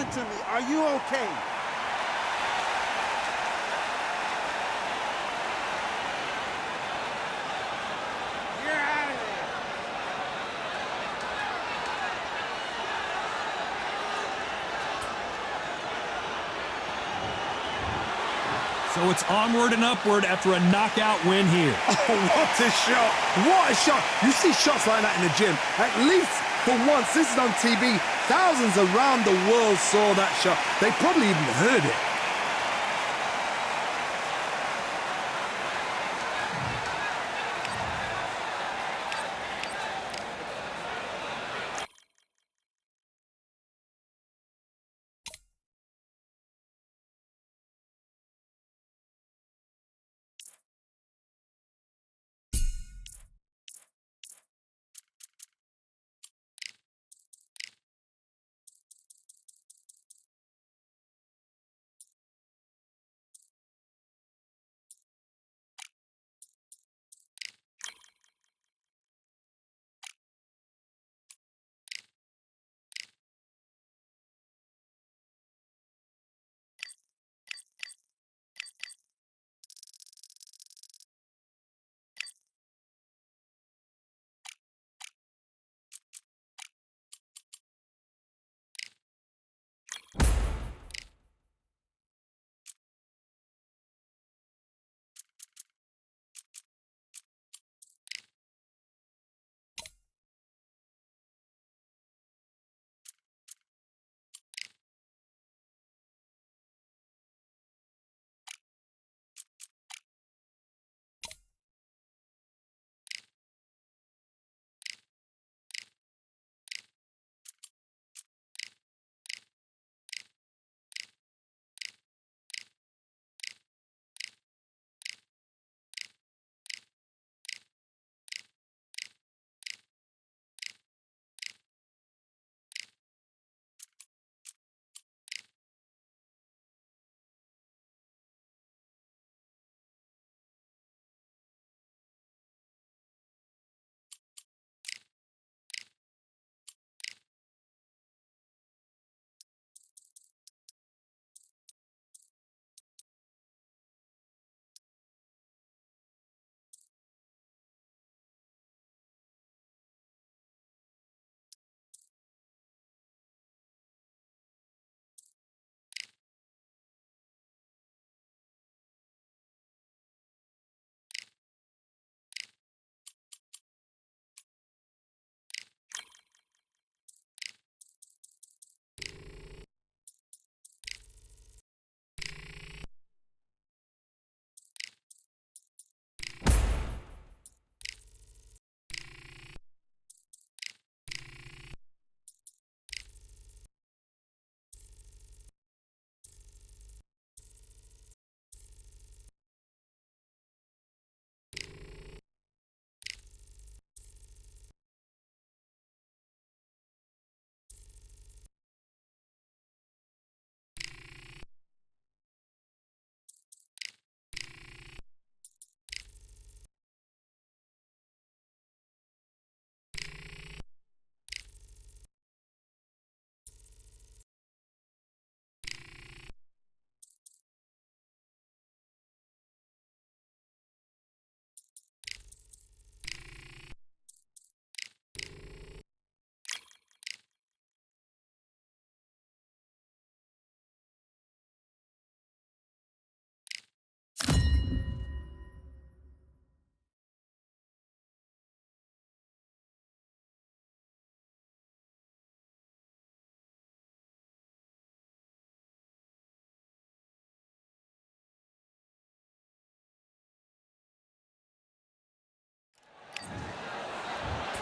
listen to me. Are you okay? You're out of there. So it's onward and upward after a knockout win here. Oh, what a shot. What a shot. You see shots like that in the gym. At least for once, this is on TV. Thousands around the world saw that shot. They probably even heard it.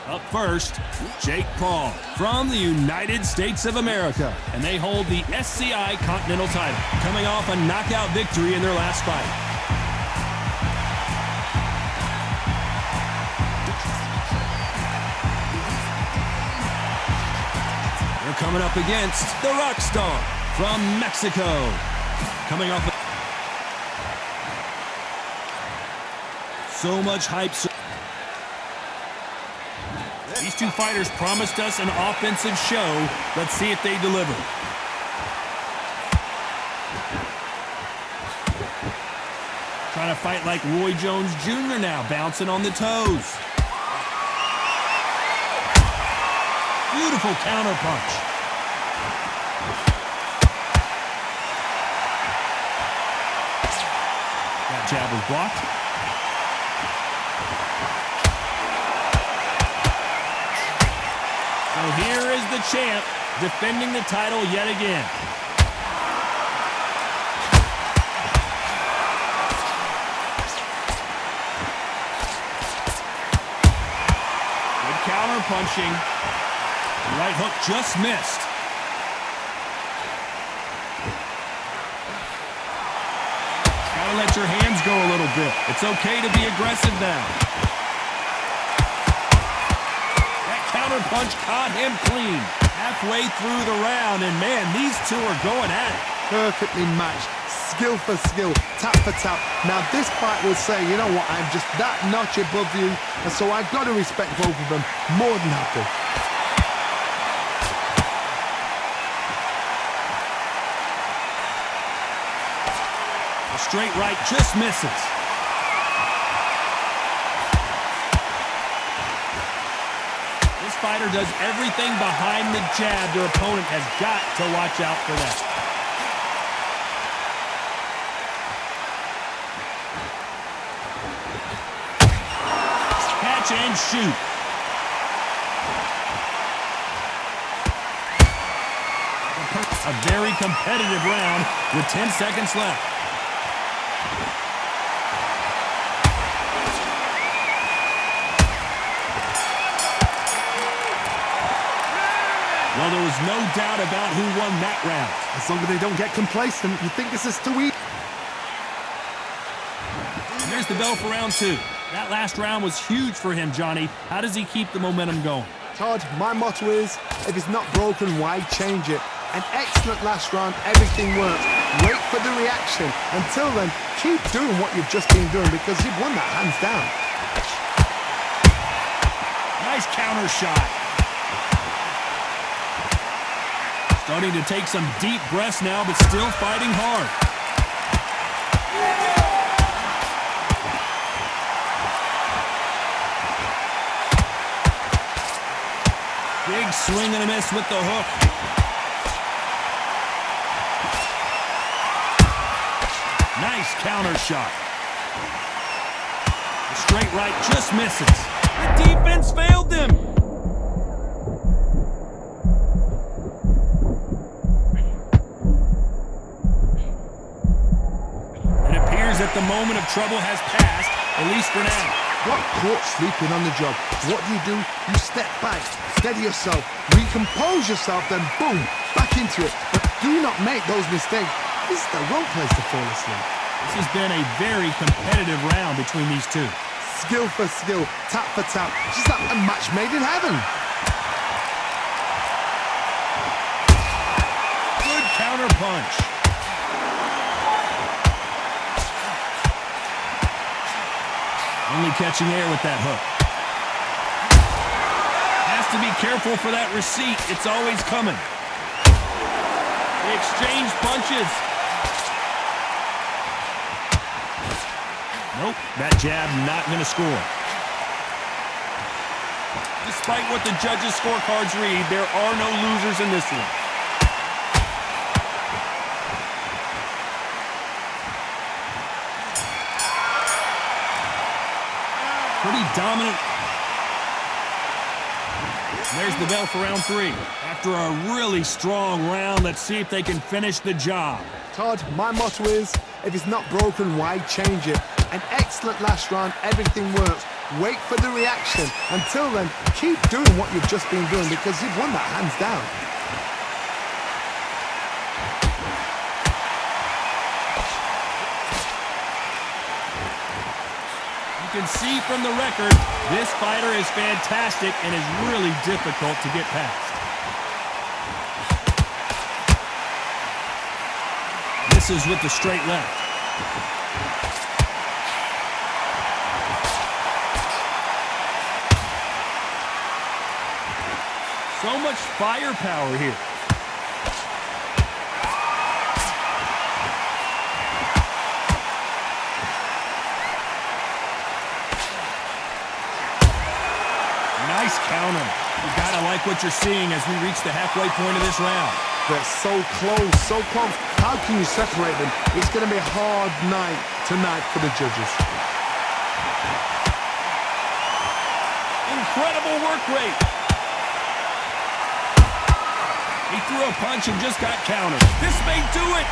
Up first, Jake Paul from the United States of America, and they hold the SCI Continental title, coming off a knockout victory in their last fight. They're coming up against the Rockstar from Mexico, coming off so much hype. These two fighters promised us an offensive show. Let's see if they deliver. Trying to fight like Roy Jones Jr. now, bouncing on the toes. Beautiful counter punch. That jab was blocked. So here is the champ defending the title yet again. Good counter punching. Right hook just missed. Gotta let your hands go a little bit. It's okay to be aggressive now. That counter punch caught him clean. Halfway through the round, and man, these two are going at it. Perfectly matched. Skill for skill, tap for tap. Now this fight will say, you know what, I'm just that notch above you, and so I've got to respect both of them more than happy. The straight right just misses. This fighter does everything behind the jab. Their opponent has got to watch out for that. Catch and shoot. A very competitive round with 10 seconds left. Well, there was no doubt about who won that round. As long as they don't get complacent, you think this is too easy. Here's the bell for round two. That last round was huge for him, Johnny. How does he keep the momentum going? Todd, my motto is, if it's not broken, why change it? An excellent last round, everything works. Wait for the reaction. Until then, keep doing what you've just been doing because you've won that hands down. Nice counter shot. Starting to take some deep breaths now, but still fighting hard. Big swing and a miss with the hook. Nice counter shot. The straight right just misses. The defense failed them. It appears that the moment of trouble has passed, at least for now. Got caught sleeping on the job. What do? You step back, steady yourself, recompose yourself, then boom, back into it. But do not make those mistakes. This is the wrong place to fall asleep. This has been a very competitive round between these two. Skill for skill, tap for tap. Just like a match made in heaven. Good counter punch. Only catching air with that hook. Has to be careful for that receipt. It's always coming. They exchange punches. Nope, that jab not going to score. Despite what the judges' scorecards read, there are no losers in this one. Pretty dominant. And there's the bell for round three. After a really strong round, let's see if they can finish the job. Todd, my motto is, if it's not broken, why change it? An excellent last round, everything works. Wait for the reaction. Until then, keep doing what you've just been doing because you've won that hands down. You can see from the record, this fighter is fantastic and is really difficult to get past. Misses with the straight left. So much firepower here. counter. You gotta like what you're seeing as we reach the halfway point of this round. They're so close, so close. How can you separate them? It's going to be a hard night tonight for the judges. Incredible work rate. He threw a punch and just got countered. This may do it.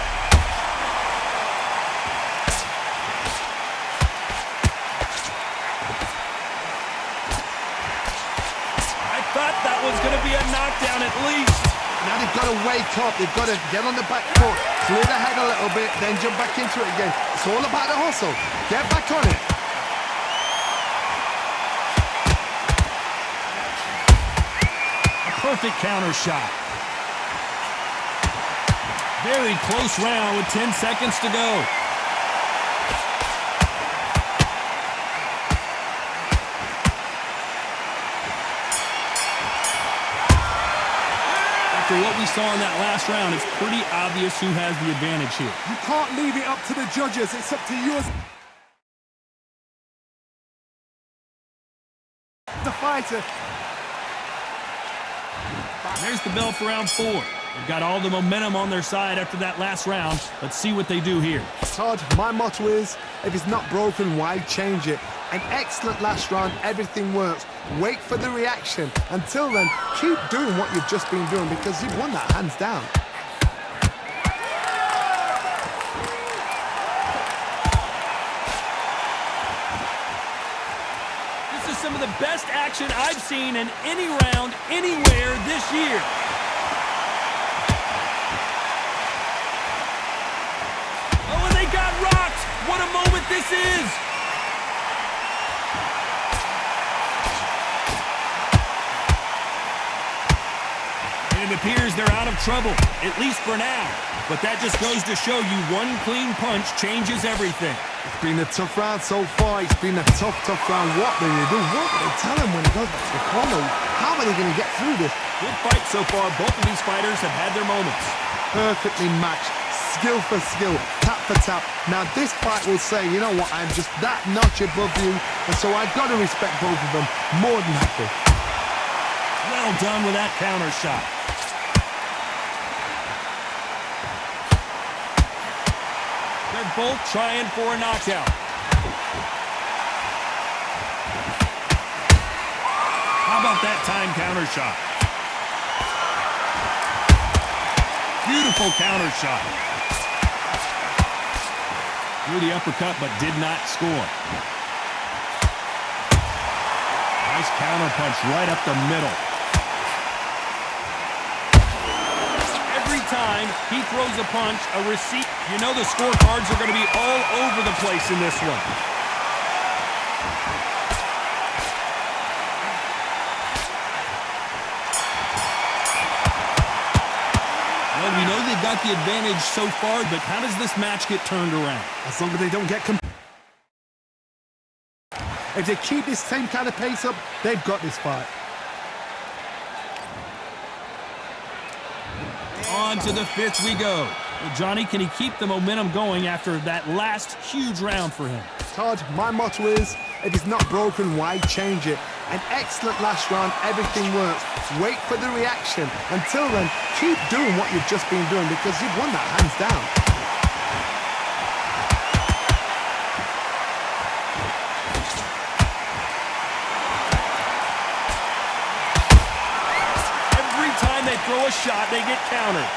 I thought that was going to be a knockdown at least. Now they've got to wake up. They've got to get on the back foot, clear the head a little bit, then jump back into it again. It's all about the hustle. Get back on it. A perfect counter shot. Very close round with 10 seconds to go. After what we saw in that last round, it's pretty obvious who has the advantage here. You can't leave it up to the judges. It's up to you as the fighter. There's the bell for round 4. They've got all the momentum on their side after that last round. Let's see what they do here. Todd, my motto is, if it's not broken, why change it? An excellent last round, everything works. Wait for the reaction. Until then, keep doing what you've just been doing because you've won that hands down. This is some of the best action I've seen in any round, anywhere this year. Oh, and they got rocked. What a moment this is. And it appears they're out of trouble, at least for now. But that just goes to show you one clean punch changes everything. It's been a tough round so far. It's been a tough round. What do you do? What do they tell him when he goes back to the corner? How are they going to get through this? Good fight so far. Both of these fighters have had their moments. Perfectly matched. Skill for skill. Tap for tap. Now this fight will say, you know what, I'm just that notch above you. And so I've got to respect both of them. More than happy. Well done with that counter shot. They're both trying for a knockout. How about that time counter shot? Beautiful counter shot. Threw the uppercut but did not score. Nice counter punch right up the middle. Every time he throws a punch, a receipt, you know the scorecards are going to be all over the place in this one. Well, we know they've got the advantage so far, but how does this match get turned around? As long as they don't get if they keep this same kind of pace up, they've got this fight. On to the 5th we go. Well, Johnny, can he keep the momentum going after that last huge round for him? Todd, my motto is, if it's not broken, why change it? An excellent last round, everything works. Wait for the reaction. Until then, keep doing what you've just been doing because you've won that hands down. Throw a shot, they get countered.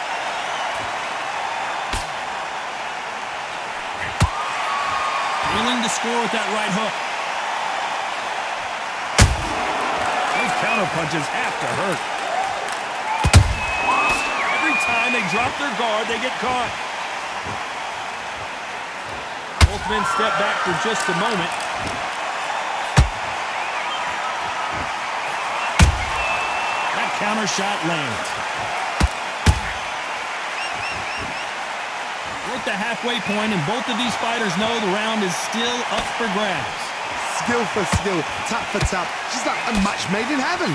Willing to score with that right hook. Those counter punches have to hurt. Every time they drop their guard, they get caught. Both men step back for just a moment. That counter shot lands. We're at the halfway point, and both of these fighters know the round is still up for grabs. Skill for skill, tap for tap. Just like a match made in heaven.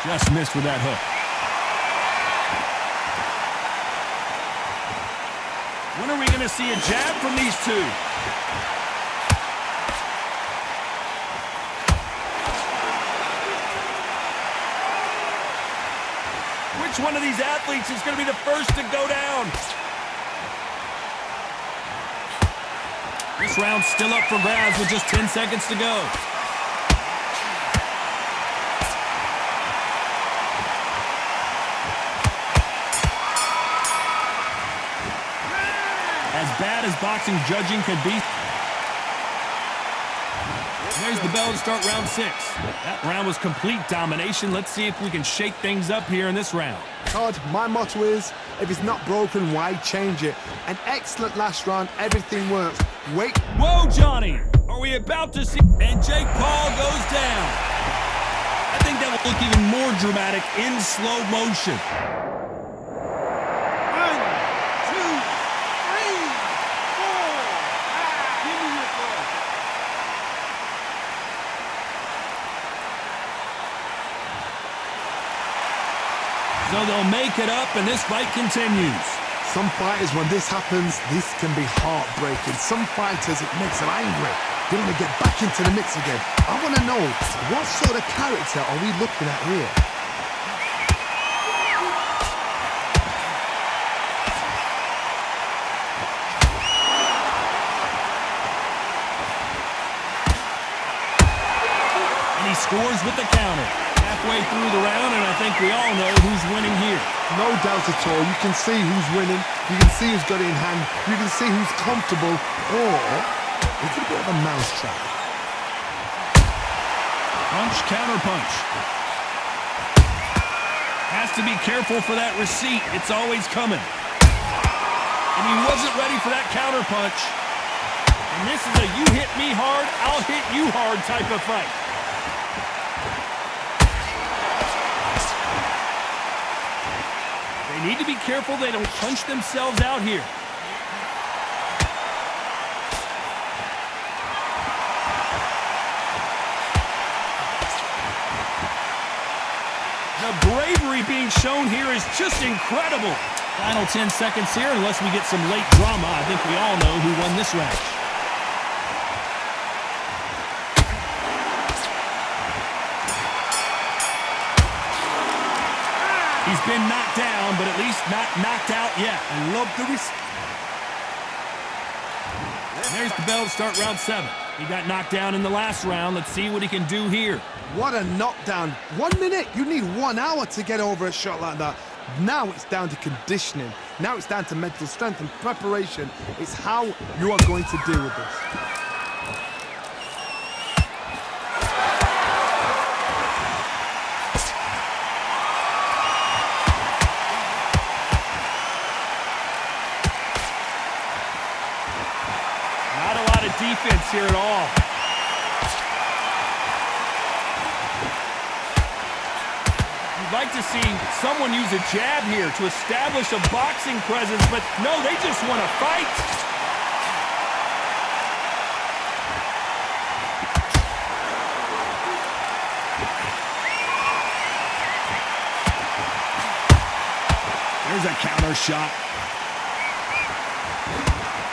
Just missed with that hook. When are we going to see a jab from these two? Which one of these athletes is going to be the first to go down? This round's still up for grabs with just 10 seconds to go. As bad as boxing judging can be. There's the bell to start round 6. That round was complete domination. Let's see if we can shake things up here in this round. Todd, my motto is, if it's not broken, why change it? An excellent last round, everything works. Wait. Whoa, Johnny! Are we about to see... And Jake Paul goes down. I think that will look even more dramatic in slow motion. 1, 2, 3, 4. Give me your ball. So they'll make it up, and this fight continues. Some fighters, when this happens, this can be heartbreaking. Some fighters, it makes them angry. They want to get back into the mix again. I want to know, what sort of character are we looking at here? And he scores with the counter. Halfway through the round, and I think we all know who's winning here. No doubt at all. You can see who's winning. You can see who's got it in hand. You can see who's comfortable. Or it's a bit of a mousetrap. Punch, counter punch. Has to be careful for that receipt. It's always coming. And he wasn't ready for that counter punch. And this is a you hit me hard, I'll hit you hard type of fight. They need to be careful they don't punch themselves out here. The bravery being shown here is just incredible. Final 10 seconds here, unless we get some late drama. I think we all know who won this match. He's been knocked down, but at least not knocked out yet. I love the respect. There's the bell to start round 7. He got knocked down in the last round. Let's see what he can do here. What a knockdown. 1 minute. You need 1 hour to get over a shot like that. Now it's down to conditioning. Now it's down to mental strength and preparation. It's how you are going to deal with this. Not a lot of defense here at all. You'd like to see someone use a jab here to establish a boxing presence, but no, they just want to fight. There's a counter shot.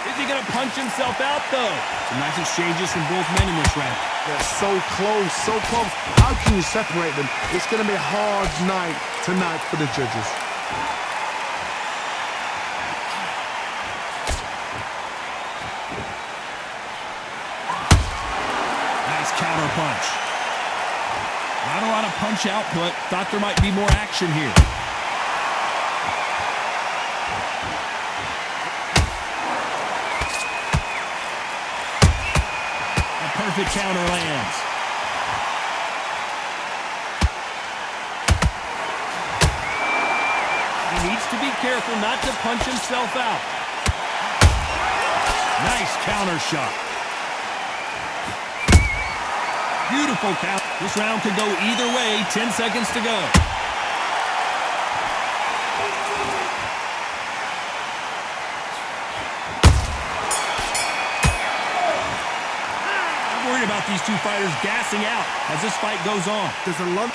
Is he going to punch himself out, though? Some nice exchanges from both men in this round. They're so close, so close. How can you separate them? It's going to be a hard night tonight for the judges. Nice counter punch. Not a lot of punch output. Thought there might be more action here. Perfect counter lands. He needs to be careful not to punch himself out. Nice counter shot. Beautiful count. This round could go either way. 10 seconds to go. About these two fighters gassing out as this fight goes on. There's a lot.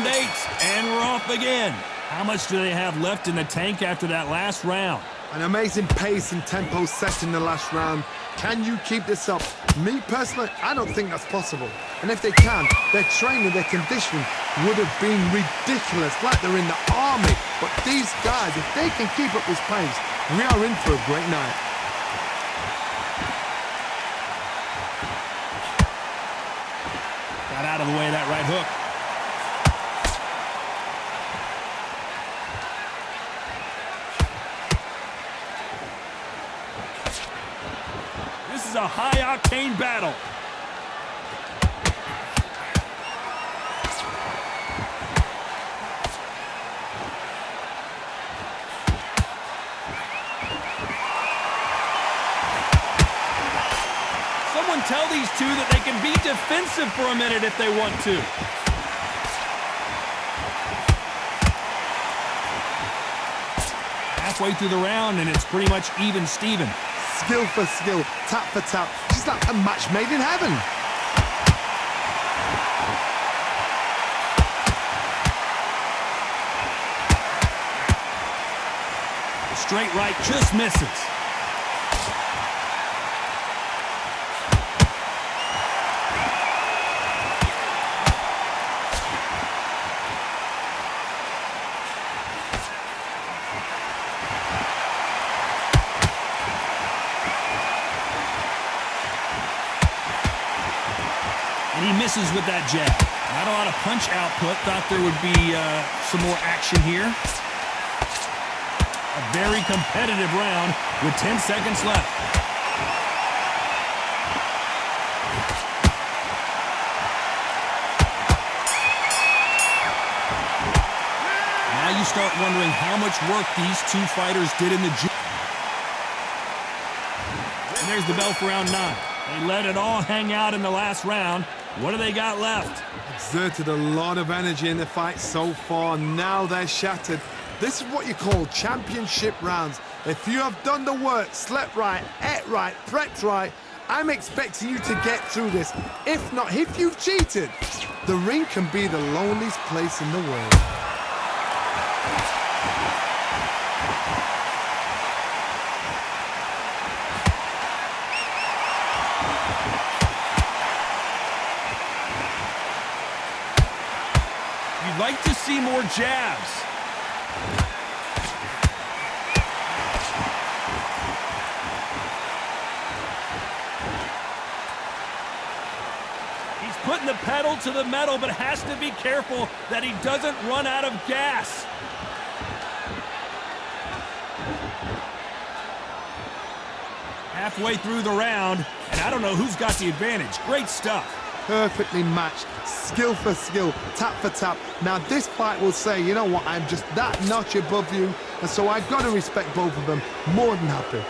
Round 8, and we're off again. How much do they have left in the tank after that last round? An amazing pace and tempo set in the last round. Can you keep this up? Me personally, I don't think that's possible. And if they can, their training, their conditioning would have been ridiculous, like they're in the army. But these guys, if they can keep up this pace, we are in for a great night. Got out of the way of that right hook. This is a high-octane battle. Someone tell these two that they can be defensive for a minute if they want to. Halfway through the round, and it's pretty much even Steven. Skill for skill, tap for tap, just like a match made in heaven. The straight right just misses. And he misses with that jab. Not a lot of punch output. Thought there would be some more action here. A very competitive round with 10 seconds left. Now you start wondering how much work these two fighters did in the gym. And there's the bell for round 9. They let it all hang out in the last round. What do they got left? Exerted a lot of energy in the fight so far. Now they're shattered. This is what you call championship rounds. If you have done the work, slept right, ate right, prepped right, I'm expecting you to get through this. If not, if you've cheated, the ring can be the loneliest place in the world. You'd like to see more jabs. He's putting the pedal to the metal, but has to be careful that he doesn't run out of gas. Halfway through the round, and I don't know who's got the advantage. Great stuff. Perfectly matched, skill for skill, tap for tap. Now this fight will say, you know what, I'm just that notch above you, and so I've got to respect both of them. More than happy.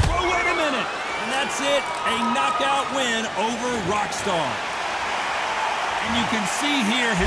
Oh, wait a minute, and that's it, a knockout win over Rockstar. And you can see here his